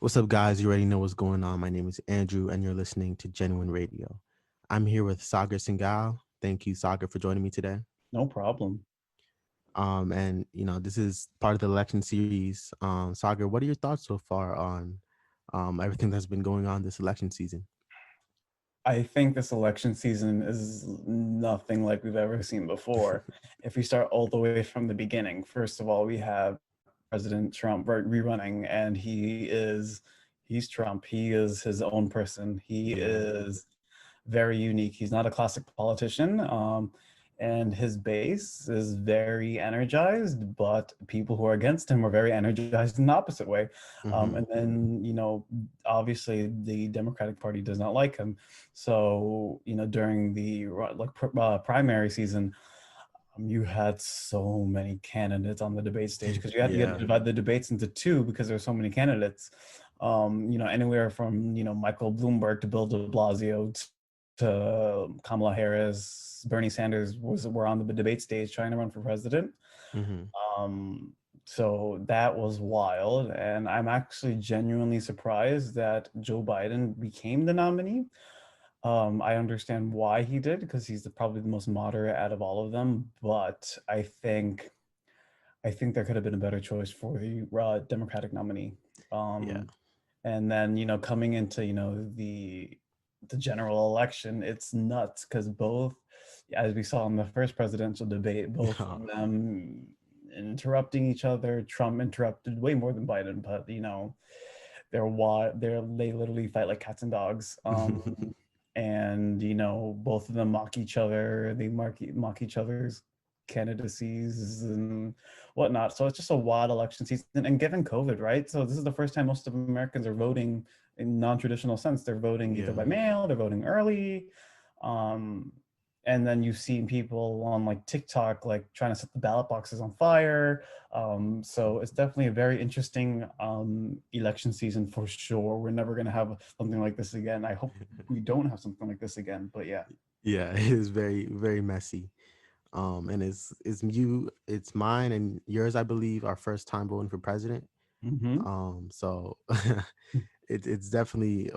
What's up, guys? You already know what's going on. My name is Andrew, and you're listening to Genuine Radio. I'm here with Sagar Singal. Thank you, Sagar, for joining me today. No problem. And this is part of the election series. Sagar, what are your thoughts so far on everything that's been going on this election season? I think this election season is nothing like we've ever seen before. If we start all the way from the beginning, first of all, we have President Trump rerunning, and he's Trump. He is his own person. He Yeah, is very unique. He's not a classic politician. And his base is very energized, but people who are against him are very energized in the opposite way. hmm, And then, obviously the Democratic Party does not like him. So, during the primary season, you had so many candidates on the debate stage because you had to yeah, divide the debates into two because there's so many candidates. Anywhere from Michael Bloomberg to Bill De Blasio to Kamala Harris, Bernie Sanders were on the debate stage trying to run for president. hmm, Um, so that was wild, and I'm actually genuinely surprised that Joe Biden became the nominee. I understand why he did because he's probably the most moderate out of all of them, but I think there could have been a better choice for the Democratic nominee. yeah, Um, and then coming into the general election, it's nuts because both, as we saw in the first presidential debate, both uh, of them interrupting each other. Trump interrupted way more than Biden, but they literally fight like cats and dogs. And both of them mock each other. They mock each other's candidacies and whatnot. So it's just a wild election season. And given COVID, right? So this is the first time most of Americans are voting in non-traditional sense. They're voting either yeah, by mail, they're voting early. Um, and then you've seen people on like TikTok like trying to set the ballot boxes on fire. So it's definitely a very interesting election season for sure. We're never going to have something like this again. I hope we don't have something like this again. But yeah. yeah. It is very, very messy. And it's mine and yours, I believe, our first time voting for president. Hmm. So it's definitely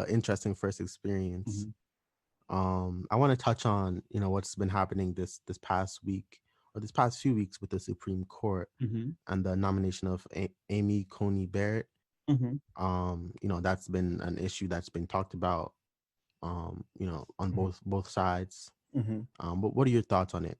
interesting first experience. Hmm. I want to touch on what's been happening this past week or this past few weeks with the Supreme Court Hmm. and the nomination of Amy Coney Barrett. Hmm. That's been an issue that's been talked about. On both sides. Hmm. But what are your thoughts on it?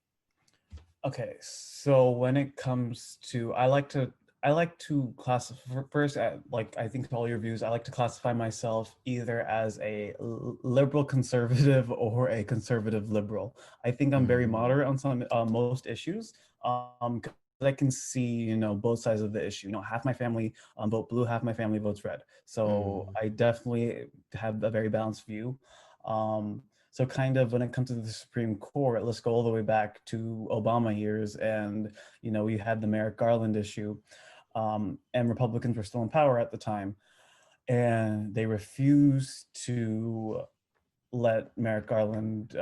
Okay, so when it comes to, I like to classify first. Like I think all your views, I like to classify myself either as a liberal conservative or a conservative liberal. I think I'm very Mm, moderate on some most issues. 'Cause I can see both sides of the issue. Half my family vote blue, half my family votes red. So mm, I definitely have a very balanced view. So kind of when it comes to the Supreme Court, let's go all the way back to Obama years, and we had the Merrick Garland issue, and Republicans were still in power at the time, and they refused to let Merrick Garland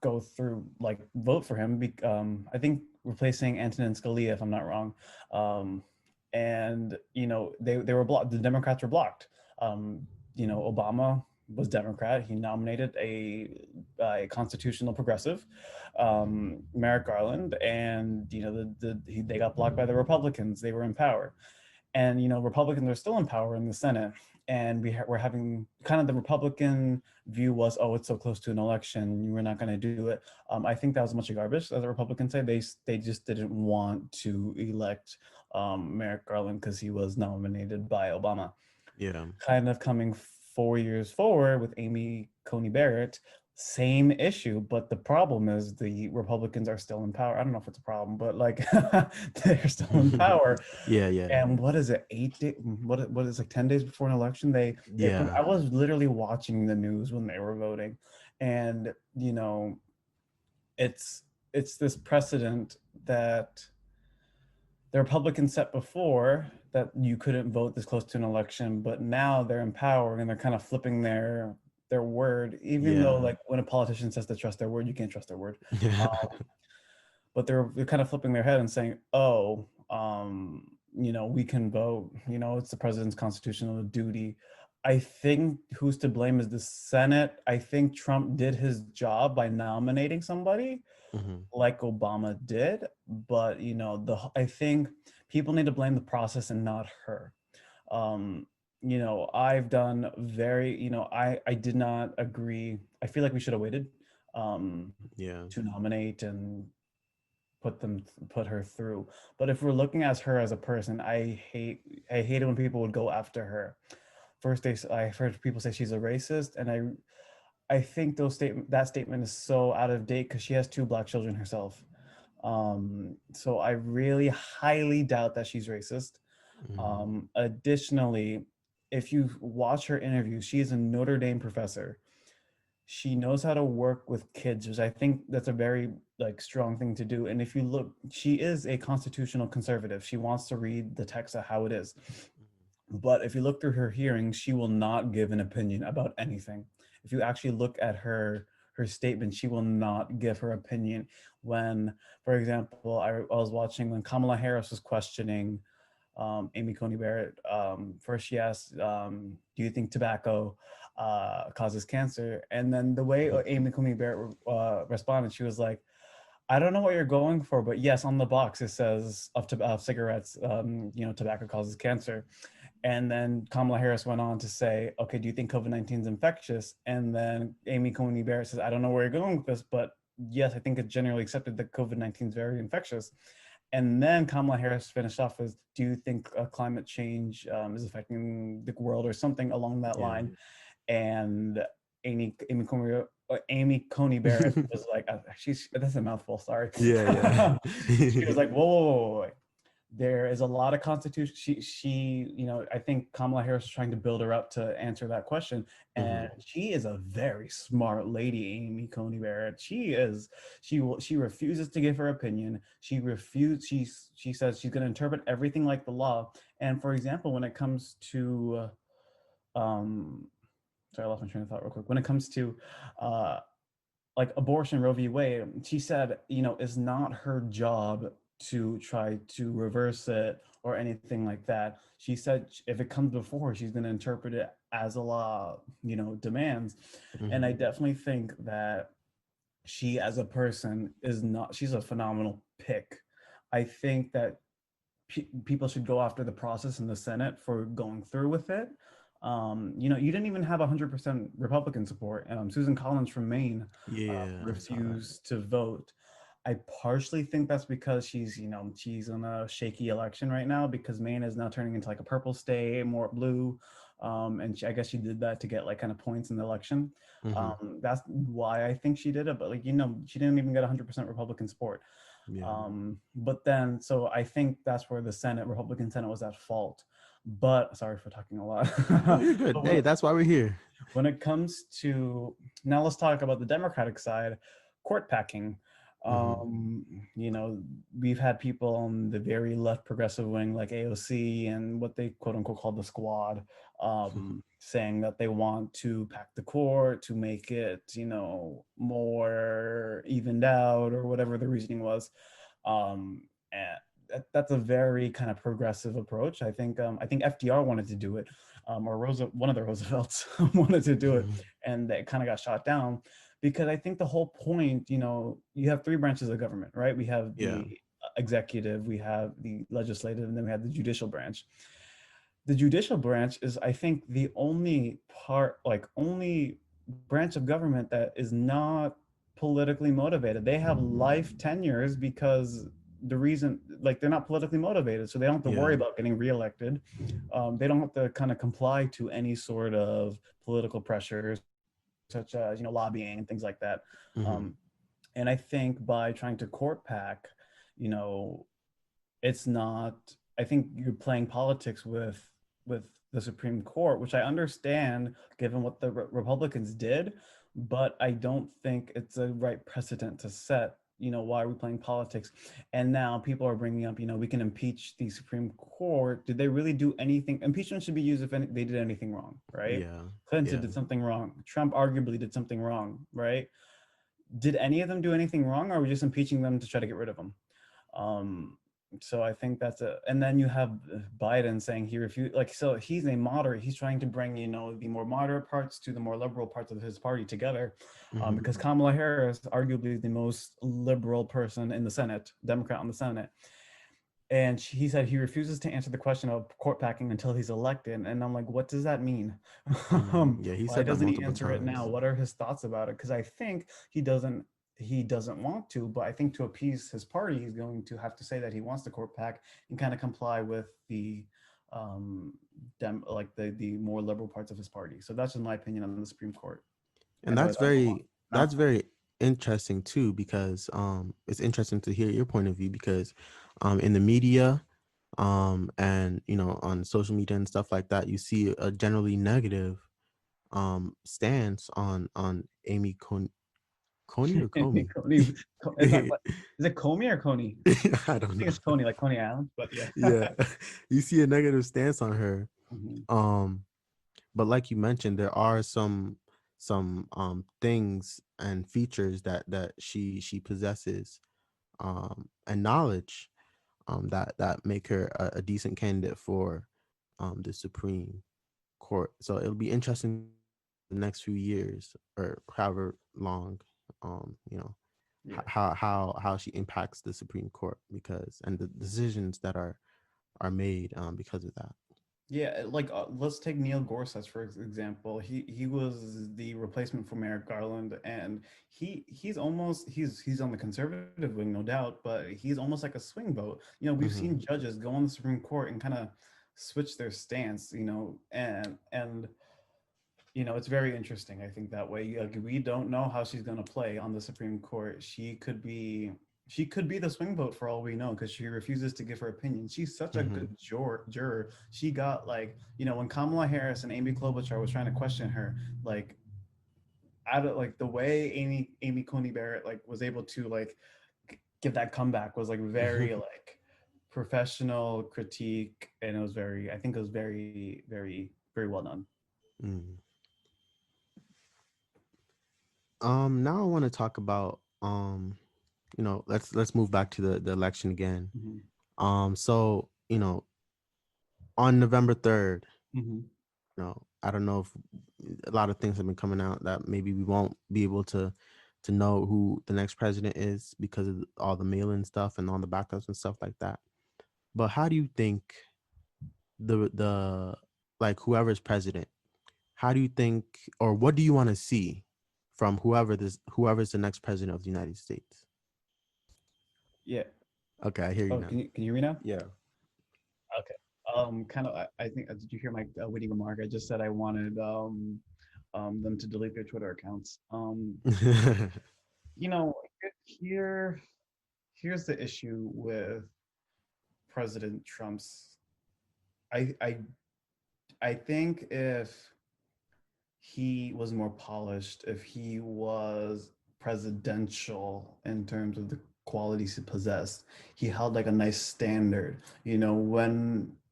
go through, like vote for him. I think replacing Antonin Scalia, if I'm not wrong, and they were blocked. The Democrats were blocked. Obama was Democrat. He nominated a constitutional progressive, Merrick Garland, and they got blocked by the Republicans. They were in power, and Republicans are still in power in the Senate. And we're having kind of the Republican view was, oh, it's so close to an election, we're not going to do it. I think that was a bunch of garbage, as the Republicans say. They just didn't want to elect Merrick Garland because he was nominated by Obama. yeah. Kind of coming 4 years forward with Amy Coney Barrett, same issue, but the problem is the Republicans are still in power. I don't know if it's a problem, but like they're still in power. Yeah, yeah, And what is it? 8 day? What is like 10 days before an election? yeah, I was literally watching the news when they were voting, and it's it's this precedent that the Republicans set before that you couldn't vote this close to an election, but now they're in power and they're kind of flipping their word, even though yeah, like when a politician says to trust their word, you can't trust their word. yeah. But they're kind of flipping their head and saying, "Oh, we can vote, it's the president's constitutional duty. I think who's to blame is the Senate. I think Trump did his job by nominating somebody Hmm. like Obama did, but I think people need to blame the process and not her. Um, I've done very, I did not agree. I feel like we should have waited Yeah. to nominate and put her through. But if we're looking at her as a person, I hate it when people would go after her. First, I've heard people say she's a racist, and I think that statement is so out of date because she has two black children herself. So I really highly doubt that she's racist. Hmm. Additionally, if you watch her interviews, she is a Notre Dame professor. She knows how to work with kids, which I think that's a very like strong thing to do. And if you look, she is a constitutional conservative. She wants to read the text of how it is. But if you look through her hearings, she will not give an opinion about anything. If you actually look at her statement, she will not give her opinion. When, for example, I was watching when Kamala Harris was questioning Amy Coney Barrett. First, she asked, "Do you think tobacco causes cancer?" And then the way Hmm. Amy Coney Barrett responded, she was like, "I don't know what you're going for, but yes, on the box it says of cigarettes, tobacco causes cancer." And then Kamala Harris went on to say, "Okay, do you think COVID-19 is infectious?" And then Amy Coney Barrett says, "I don't know where you're going with this, but yes, I think it's generally accepted that COVID-19 is very infectious." And then Kamala Harris finished off with, "Do you think climate change is affecting the world or something along that Yeah. line?" And Amy Coney Barrett was like, she's that's a mouthful. Sorry. Yeah. Yeah. She was like, "Whoa, whoa, whoa, whoa, wait. There is a lot of constitution." I think Kamala Harris is trying to build her up to answer that question, and Hmm. she is a very smart lady, Amy Coney Barrett. She refuses to give her opinion. She says she's going to interpret everything like the law. And for example, when it comes to um, sorry, I lost my train of thought real quick. When it comes to uh, like abortion, Roe v. Wade, she said, it's not her job to try to reverse it or anything like that. She said if it comes before her, she's going to interpret it as the law, demands. And I Hmm. definitely think that she, as a person, is not. She's a phenomenal pick. I think that people should go after the process in the Senate for going through with it. You didn't even have 100% Republican support. Susan Collins from Maine Yeah. I saw that. refused to vote. I partially think that's because she's in a shaky election right now because Maine is now turning into like a purple state, more blue. And I guess she did that to get like kind of points in the election. Hmm. That's why I think she did it. But like, she didn't even get 100% Republican support. Yeah. But then, so I think that's where the Republican Senate was at fault. But sorry for talking a lot. No, you're good. But Hey, that's why we're here. when it comes to now, let's talk about the Democratic side, court packing. Hmm. Um, you know, we've had people on the very left progressive wing, like AOC and what they quote unquote call the squad, saying that they want to pack the court to make it, more evened out or whatever the reasoning was. And that's a very kind of progressive approach. I think FDR wanted to do it, or one of the Roosevelts wanted to do it, and it kind of got shot down because I think the whole point, you have three branches of government, right? We have Yeah. the executive, we have the legislative, and then we have the judicial branch. The judicial branch is, I think, the only branch of government that is not politically motivated. They have life tenures because the reason, like, they're not politically motivated, so they don't have to Yeah. worry about getting reelected. They don't have to kind of comply to any sort of political pressures, such as lobbying and things like that. Hmm. Um, and I think by trying to court pack, you know, it's not. I think you're playing politics with the Supreme Court, which I understand given what the Republicans did, but I don't think it's a right precedent to set. Why are we playing politics? And now people are bringing up, we can impeach the Supreme Court. Did they really do anything? Impeachment should be used if they did anything wrong, right? Yeah. Clinton Yeah. did something wrong. Trump arguably did something wrong, right? Did any of them do anything wrong, or are we just impeaching them to try to get rid of them? Um, So I think that's a, and then you have Biden saying he refused, like, so he's a moderate. He's trying to bring, the more moderate parts to the more liberal parts of his party together, Hmm. because Kamala Harris, arguably the most liberal person in the Senate, Democrat on the Senate, and he said he refuses to answer the question of court packing until he's elected. And I'm like, what does that mean? Yeah, he Why said that doesn't he multiple answer it now? times. What are his thoughts about it? Because I think he doesn't want to, but I think to appease his party, he's going to have to say that he wants the court pack and kind of comply with the like the more liberal parts of his party. So that's just my opinion on the Supreme Court. I And know it, that's a long that's mouthful. very interesting too, because it's interesting to hear your point of view, because in the media and on social media and stuff like that, you see a generally negative stance on Amy Coney or Comey. Coney, is that what? Is it Comey or Coney? I I don't think know. it's Coney, like Coney Island, but yeah. Yeah. You see a negative stance on her. Mhm. um but like you mentioned, there are some things and features that she possesses, and knowledge, that make her a decent candidate for the Supreme Court. So it'll be interesting the next few years, or however long, Yeah. how she impacts the Supreme Court, because and the decisions that are made because of that. Yeah, like let's take Neil Gorsuch for example. He was the replacement for Merrick Garland, and he's on the conservative wing, no doubt, but he's almost like a swing vote. We've seen Hmm. judges go on the Supreme Court and kind of switch their stance, and it's very interesting. I think that way, like, we don't know how she's going to play on the Supreme Court. She could be the swing vote for all we know, because she refuses to give her opinion. She's such a Hmm. good juror. She got, like, when Kamala Harris and Amy Klobuchar was trying to question her, like, out of, like, the way Amy Coney Barrett, like, was able to, like, give that comeback was, like, very, like, professional critique, and I think it was very, very, very well done. Mm. Now I want to talk about, let's move back to the election again. Hmm. So on November 3rd, Hmm. I don't know if a lot of things have been coming out that maybe we won't be able to know who the next president is because of all the mail-in stuff and all the backups and stuff like that. But how do you think the like whoever's president, how do you think, or what do you want to see from whoever's the next president of the United States? Yeah. Okay, I hear you Oh, now. can you hear me now? Yeah. Okay. Kind of. I think. Did you hear my witty remark? I just said I wanted them to delete their Twitter accounts. You know, here here's the issue with President Trump's. I I I think if he was more polished, if he was presidential in terms of the qualities he possessed, he held like a nice standard.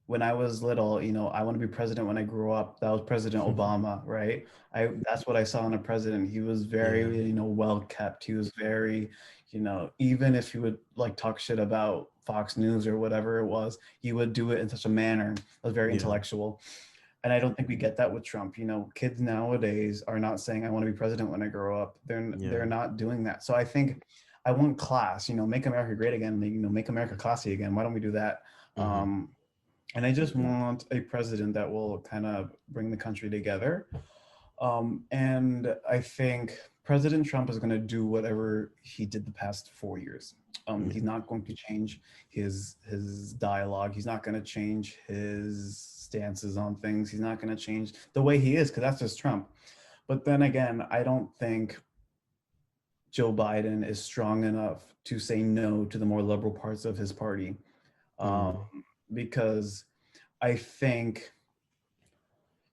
When I was little, I want to be president when I grew up. That was President Obama, right? That's what I saw in a president. He was Yeah. very, well kept. He was very, even if he would like talk shit about Fox News or whatever it was, he would do it in such a manner that was very Yeah. intellectual. And I don't think we get that with Trump. Kids nowadays are not saying I want to be president when I grow up. They're Yeah. not doing that. So I think I want class. Make America great again. Make America classy again. Why don't we do that? Hmm. Um, and I just want a president that will kind of bring the country together. And I think President Trump is going to do whatever he did the past 4 years. Yeah. He's not going to change his dialogue. He's not going to change his stances on things. He's not going to change the way he is, because that's just Trump. But then again, I don't think Joe Biden is strong enough to say no to the more liberal parts of his party, um, Mm. because I think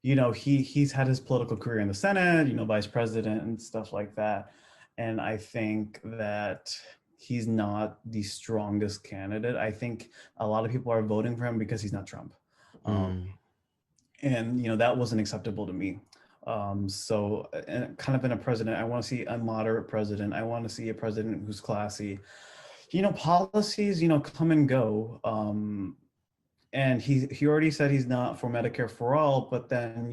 he's had his political career in the Senate, vice president and stuff like that. And I think that he's not the strongest candidate. I think a lot of people are voting for him because he's not Trump. Um, Mm. and that wasn't acceptable to me. So, and kind of in a president, I want to see a moderate president. I want to see a president who's classy. Policies, come and go. And he already said he's not for Medicare for all, but then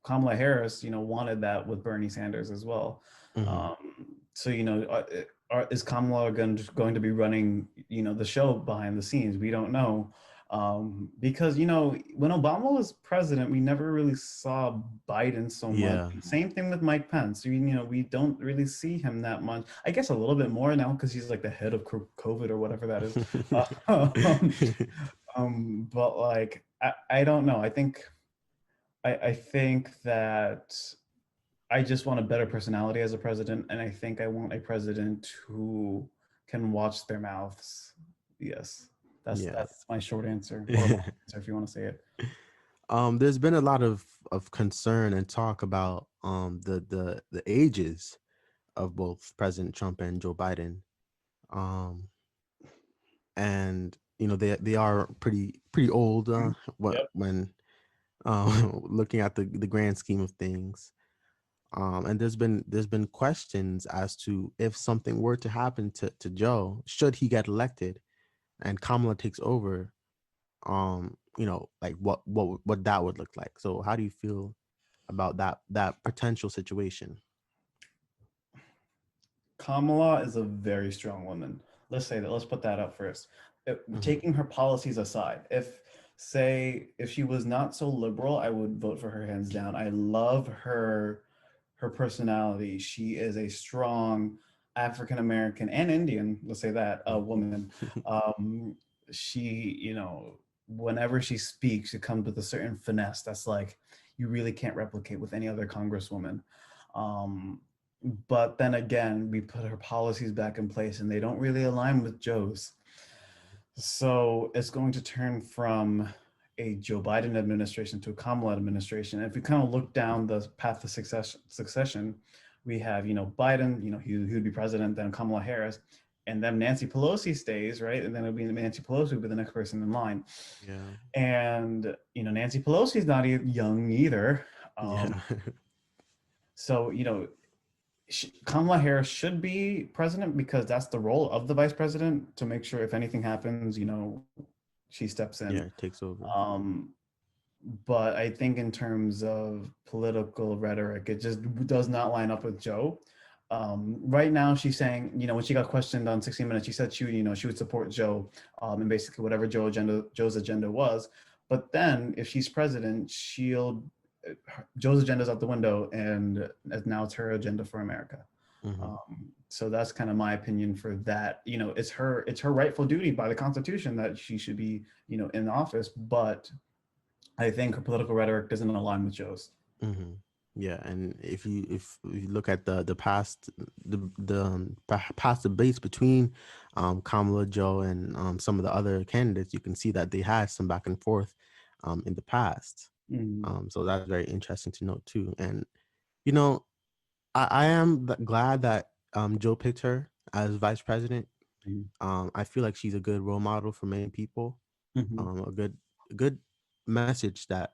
Kamala Harris wanted that with Bernie Sanders as well. Hmm. Um, so is Kamala going to be running the show behind the scenes? We don't know. Because when Obama was president, we never really saw Biden so much. Yeah. Same thing with Mike Pence. We don't really see him that much. I guess a little bit more now because he's like the head of COVID or whatever that is. Um, but like I don't know. I think that I just want a better personality as a president, and I think I want a president who can watch their mouths. Yes, that's Yes. my short answer, or long answer if you want to say it. There's been a lot of concern and talk about the ages of both President Trump and Joe Biden. Um, and they are pretty old, Mhm. Yep. when looking at the grand scheme of things. And there's been questions as to if something were to happen to Joe, should he get elected and Kamala takes over, like what that would look like. So how do you feel about that potential situation? Kamala is a very strong woman. Let's say that. Let's put that up first. Hmm. Taking her policies aside, if she was not so liberal, I would vote for her hands down. I love her personality. She is a strong African American and Indian, let's say that, woman. Um, she, whenever she speaks, it comes with a certain finesse that's like you really can't replicate with any other congresswoman. Um, but then again, we put her policies back in place and they don't really align with Joe's. So it's going to turn from a Joe Biden administration to a Kamala administration. And if we kind of look down the path of succession, we have, Biden, he would be president, then Kamala Harris, and then Nancy Pelosi stays, right? And then it'll be Nancy Pelosi would be the next person in line. Yeah. And, Nancy Pelosi's not young either. Um, Yeah. so, Kamala Harris should be president because that's the role of the vice president to make sure if anything happens, she steps in. Yeah, it takes over. Um, but I think in terms of political rhetoric, it just does not line up with Joe. Right now, she's saying, when she got questioned on 60 Minutes, she said she would support Joe, and basically whatever Joe's agenda was. But then, if she's president, Joe's agenda's out the window, and now it's her agenda for America. Hmm. So that's kind of my opinion for that. It's her rightful duty by the Constitution that she should be, in office. But I think her political rhetoric doesn't align with Joe's. Hmm. Yeah, and if you look at the past, past debates between Kamala, Joe, and some of the other candidates, you can see that they had some back and forth in the past. Mm-hmm. So that's very interesting to note too. And you know, I am glad that Joe picked her as vice president. I feel like she's a good role model for many people. Mm-hmm. A good message that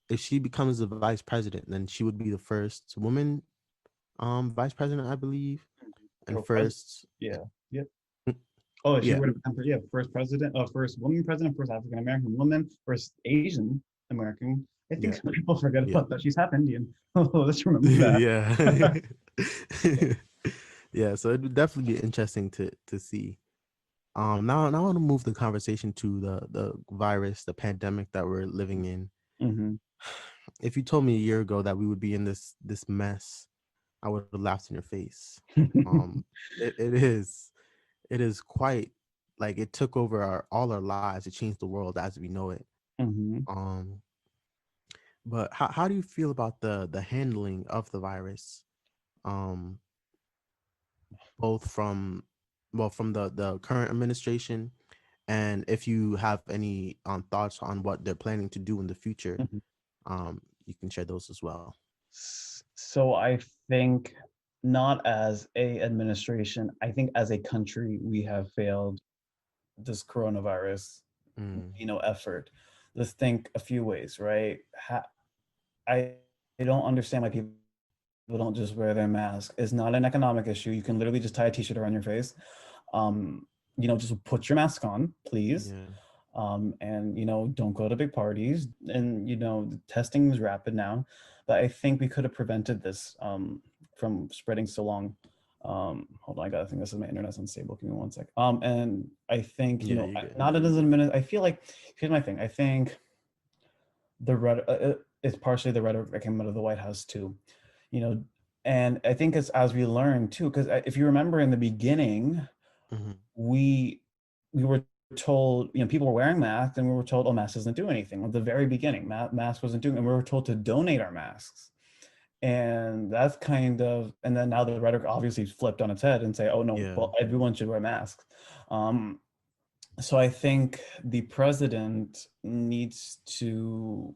if she becomes the vice president, then she would be the first woman vice president, I believe, and Or president. first. Yeah. Yep. Oh, she Yeah, would have become, yeah, first president, first woman president, first African American woman, first Asian American. I think yeah, some people forget yeah, about that. She's half Indian. Let's remember that. yeah. Yeah, so it'd definitely be interesting to see. Now I want to move the conversation to the virus, the pandemic that we're living in. Mm-hmm. If you told me a year ago that we would be in this mess, I would have laughed in your face. Um, it is quite, like, it took over all our lives. It changed the world as we know it. Mm-hmm. Um, but how do you feel about the handling of the virus? Um, both from, well, from the current administration, and if you have any thoughts on what they're planning to do in the future, Mm-hmm. you can share those as well. So I think not as a administration, I think as a country we have failed this coronavirus, Mm, effort. Let's think a few ways, right? I don't understand why people don't just wear their mask. It's not an economic issue. You can literally just tie a t-shirt around your face. just put your mask on, please. Yeah. And don't go to big parties. And the testing is rapid now, but I think we could have prevented this from spreading so long. Hold on, I gotta think, this is my internet's unstable, give me one sec. And I think, Yeah, you good. not as a minute, I feel like, here's my thing, I think the red it's partially the rhetoric that came out of the White House too, you know and I think it's as we learn too, because if you remember in the beginning, Hmm. we were told, people were wearing masks, and we were told, oh, mask doesn't do anything. At the very beginning, mask wasn't doing, and we were told to donate our masks. And that's and then now the rhetoric obviously flipped on its head and say, oh no, Yeah. well, everyone should wear masks. um, so I think the president needs to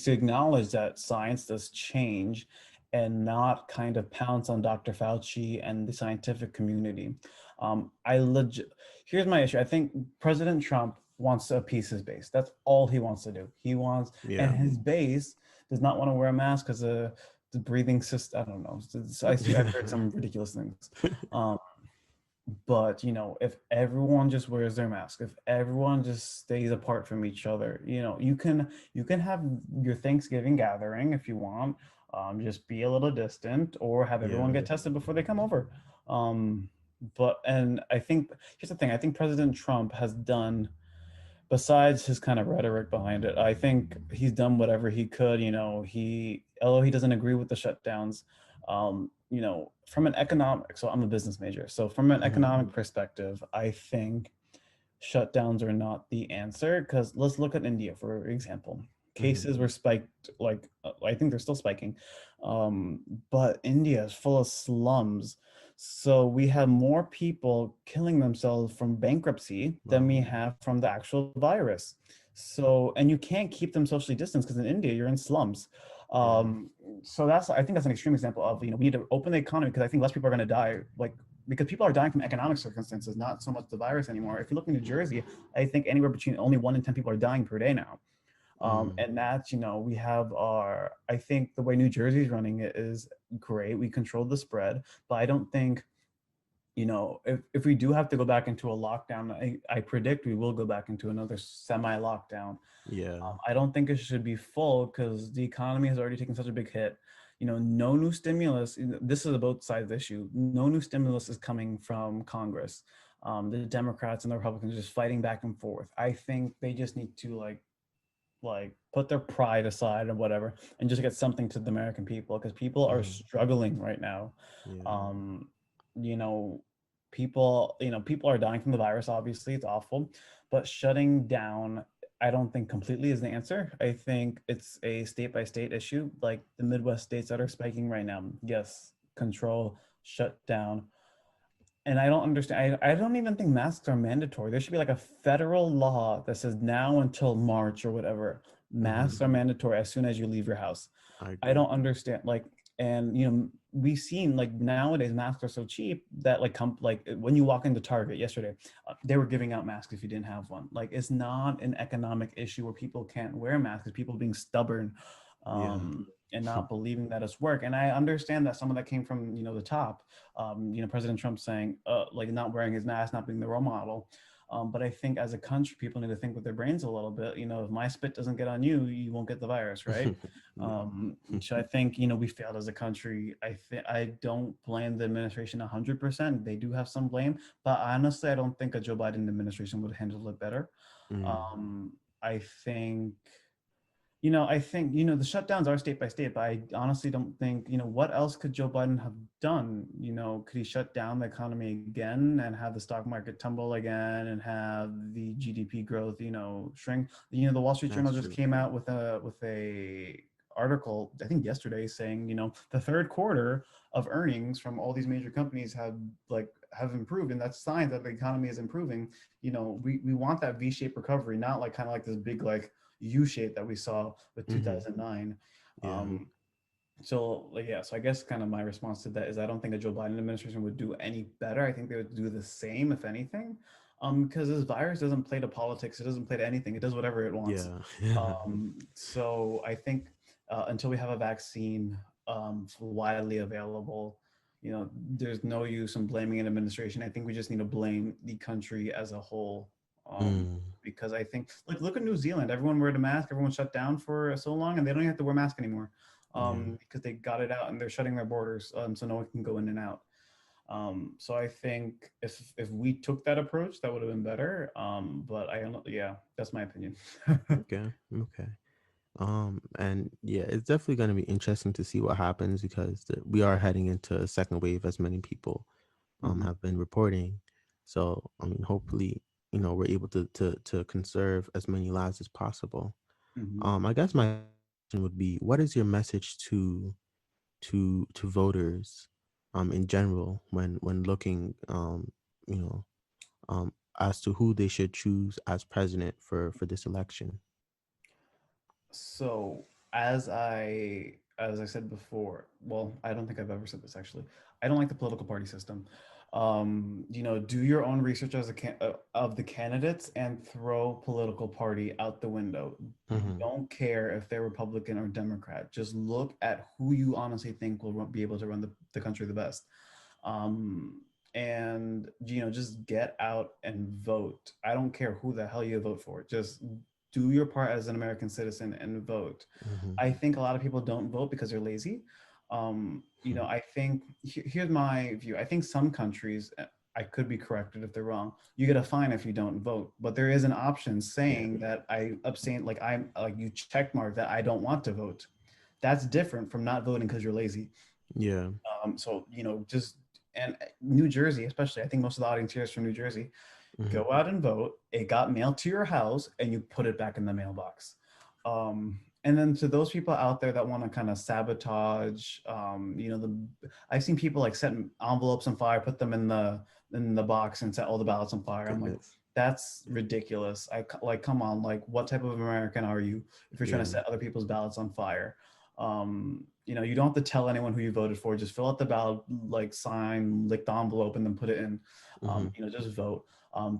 acknowledge that science does change, and not kind of pounce on Dr. Fauci and the scientific community. I legit Here's my issue. I think President Trump wants to appease his base. That's all he wants to do. And Yeah. his base does not want to wear a mask because the breathing system. I don't know. I've heard some ridiculous things. Um, but if everyone just wears their mask, if everyone just stays apart from each other, you can have your Thanksgiving gathering if you want. Just be a little distant, or have everyone Yeah. get tested before they come over. um but and I think, here's the thing, I think President Trump has done, besides his kind of rhetoric behind it, I think he's done whatever he could. Although he doesn't agree with the shutdowns, from an economic, so I'm a business major. So from an Hmm. economic perspective, I think shutdowns are not the answer, because let's look at India, for example. Hmm. Cases were spiked, like, I think they're still spiking. um, but India is full of slums, so we have more people killing themselves from bankruptcy than Wow. we have from the actual virus. So, and you can't keep them socially distanced because in India you're in slums. Yeah. um, so I think that's an extreme example of, we need to open the economy, because I think less people are going to die, like, because people are dying from economic circumstances, not so much the virus anymore. If you look in New Jersey, I think anywhere between only 1 in 10 people are dying per day now. Mm. And that's, we have I think the way New Jersey's running it is great. We control the spread, but I don't think, if we do have to go back into a lockdown, I predict we will go back into another semi lockdown. Yeah. I don't think it should be full, because the economy has already taken such a big hit. No new stimulus. This is a both sides issue. No new stimulus is coming from Congress. The Democrats and the Republicans are just fighting back and forth. I think they just need to, like put their pride aside or whatever, and just get something to the American people, because people are Hmm. struggling right now. Yeah. Um, you know, people are dying from the virus. Obviously, it's awful, but shutting down, I don't think completely is the answer. I think it's a state by state issue, like the Midwest states that are spiking right now. Yes, control, shut down. And I don't understand. I don't even think masks are mandatory. There should be like a federal law that says now until March or whatever, Hmm. masks are mandatory as soon as you leave your house. I I agree. don't understand. Like, and we've seen, like, nowadays masks are so cheap that, like, when you walk into Target yesterday, they were giving out masks if you didn't have one. Like, it's not an economic issue where people can't wear masks. It's people being stubborn, Yeah. and not believing that it's work. And I understand that some of that came from the top. President Trump saying, like, not wearing his mask, not being the role model. But I think as a country, people need to think with their brains a little bit. If my spit doesn't get on you, you won't get the virus, right? Yeah. So I think we failed as a country. I don't blame the administration 100%. They do have some blame, but honestly, I don't think a Joe Biden administration would handle it better. Mm. Um, I think the shutdowns are state by state, but I honestly don't think, what else could Joe Biden have done? Could he shut down the economy again and have the stock market tumble again and have the GDP growth, shrink? The Wall Street Journal That's just true. came out with a article, I think yesterday, saying, the third quarter of earnings from all these major companies have improved, and that's signs that the economy is improving. We want that V-shaped recovery, not like kind of like this big like U shape that we saw with Hmm. 2009. Yeah. Um, so like, yeah, so I guess kind of my response to that is I don't think a Joe Biden administration would do any better. I think they would do the same, if anything, because this virus doesn't play to politics. It doesn't play to anything. It does whatever it wants. Yeah. Yeah. So I think until we have a vaccine widely available, there's no use in blaming an administration. I think we just need to blame the country as a whole. Mm, Because I think, like, look at New Zealand. Everyone wear a mask. Everyone shut down for so long, and they don't even have to wear a mask anymore, yeah. because they got it out and they're shutting their borders, so no one can go in and out. So I think if we took that approach, that would have been better. But I don't know. Yeah, that's my opinion. Okay. Okay. And yeah, it's definitely going to be interesting to see what happens because we are heading into a second wave, as many people Mhm, have been reporting. So I mean, hopefully, we're able to conserve as many lives as possible. mhm. I guess my question would be, what is your message to voters, in general when looking, you know, as to who they should choose as president for this election? So as I said before, well, I don't think I've ever said this actually. I don't like the political party system. Do your own research of the candidates and throw political party out the window. Mm-hmm. Don't care if they're Republican or Democrat. Just look at who you honestly think will be able to run the country the best. And just get out and vote. I don't care who the hell you vote for. Just do your part as an American citizen and vote. Mm-hmm. I think a lot of people don't vote because they're lazy. I think here's my view. I think some countries, I could be corrected if they're wrong, you get a fine if you don't vote, but there is an option Yeah. saying that I abstain, like I'm like you check mark that I don't want to vote. That's different from not voting because you're lazy. Yeah. So just and New Jersey, especially, I think most of the audience here is from New Jersey. Mm-hmm. Go out and vote. It got mailed to your house, and you put it back in the mailbox. And then to those people out there that want to kind of sabotage, I've seen people like set envelopes on fire, put them in the box, and set all the ballots on fire. I'm like, Goodness. that's ridiculous. Like, come on, like, what type of American are you if you're trying to Yeah. set other people's ballots on fire? You don't have to tell anyone who you voted for. Just fill out the ballot, like sign, lick the envelope, and then put it in. Mm-hmm. Just vote.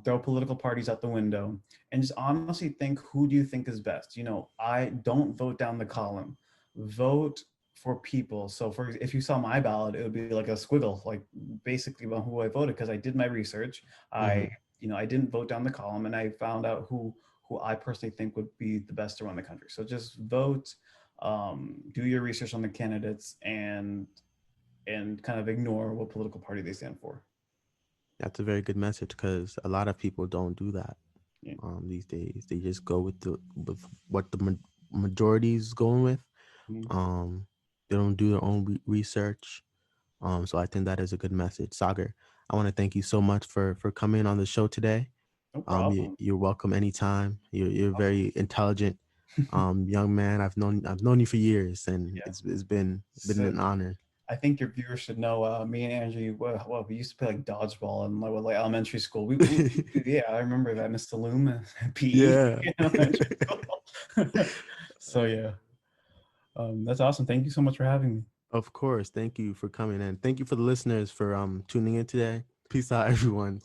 Throw political parties out the window, and just honestly think, who do you think is best? I don't vote down the column. Vote for people. So if you saw my ballot, it would be like a squiggle, like basically about who I voted, because I did my research. I Mm-hmm. I didn't vote down the column, and I found out who I personally think would be the best to run the country. So just vote, do your research on the candidates, and kind of ignore what political party they stand for. That's a very good message because a lot of people don't do that, Yeah. these days. They just go with what the majority is going with. Mhm. Um, they don't do their own research. So I think that is a good message. Sagar, I want to thank you so much for coming on the show today. No problem. You're welcome anytime. You're a Awesome. very intelligent young man. I've known you for years, and Yeah. it's been So an honor. I think your viewers should know, me and Andrew, we used to play like dodgeball in like elementary school. Yeah, I remember that, Mr. Loom and PE Yeah. in elementary school. So yeah, that's awesome. Thank you so much for having me. Of course. Thank you for coming in. Thank you for the listeners for tuning in today. Peace out, everyone.